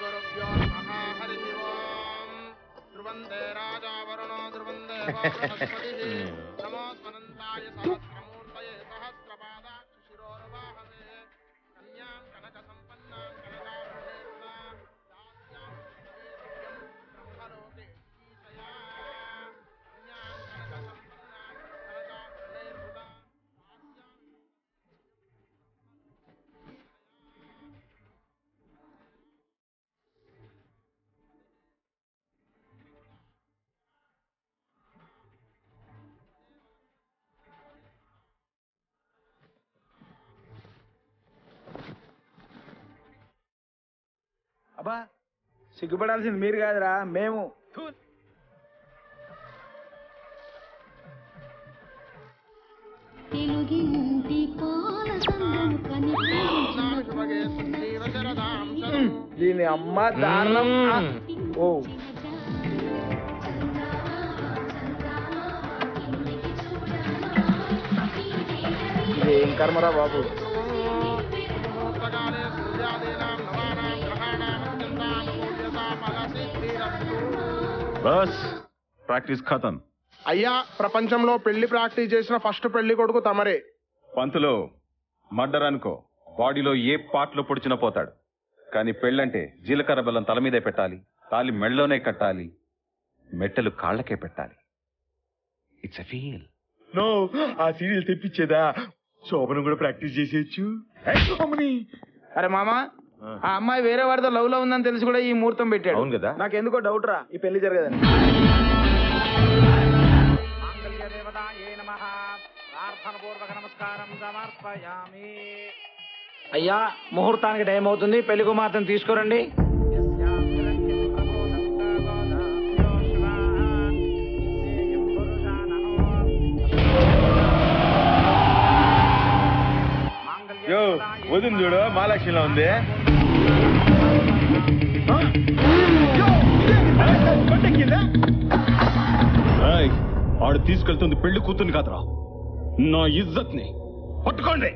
श्रीगुरुभ्यो नमः हरिः ओम् ध्रुवन्ते राजा वरुणो ध्रुवन्ते बृहस्पतिः नमो स्वनन्ताय सहस्रमूर्तये सहस्रपादाक्ष शिरोर्वाहवे कन्यां कनकसम्पन्नां कनकाभरणेर्मुदा दास्यां देव्यं ब्रह्मलोके ईशया कन्यां कनकसम्पन्नां कनकाभरणेर्मुदा అబ్బా సిగ్గుపడాల్సింది మీరు కాదురా మేము. దీని అమ్మ దారుణం. ఓ ఏం కర్మరా బాబు. బస్ ప్రాక్టీస్ ఖతం. అయ్యా, ప్రపంచంలో పెళ్లి ప్రాక్టీస్ చేసిన ఫస్ట్ పెళ్లి కొడుకు తమరే. పంతులో మర్డర్ అనుకో, బాడీలో ఏ పార్ట్లో పొడిచినా పోతాడు. కానీ పెళ్ళంటే జీలకర్ర బెల్లం తల మీదే పెట్టాలి, తాలి మెళ్ళలోనే కట్టాలి, మెట్టలు కాళ్ళకే పెట్టాలి. It's a feel. నో, ఆ సీరియల్ తెప్పించేదా శోభనం కూడా ప్రాక్టీస్ చేసేయచ్చు. అరే మామా, ఆ అమ్మాయి వేరే వాడితో లవ్ లో ఉందని తెలిసి కూడా ఈ ముహూర్తం పెట్టాడు. అవును కదా. నాకు ఎందుకో డౌట్ రా, ఈ పెళ్లి జరగదని. అయ్యా, ముహూర్తానికి టైం అవుతుంది, పెళ్లి కుమార్తెను తీసుకురండి. వదిన చూడు, మహాలక్ష్మిలో ఉంది. ఆడు తీసుకెళ్తుంది పెళ్లి కూతుర్ని కాదురా, నా ఇజ్జత్ ని. పట్టుకోండి.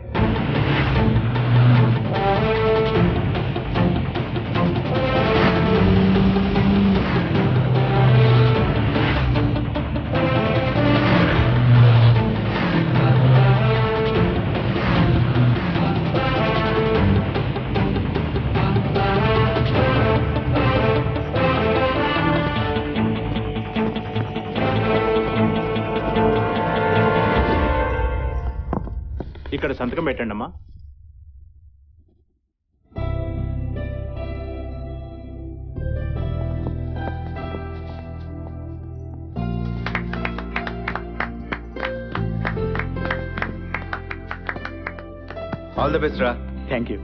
ఇక్కడ సంతకం పెట్టండి అమ్మా. ఆల్ ద బెస్ట్ రా. Thank you.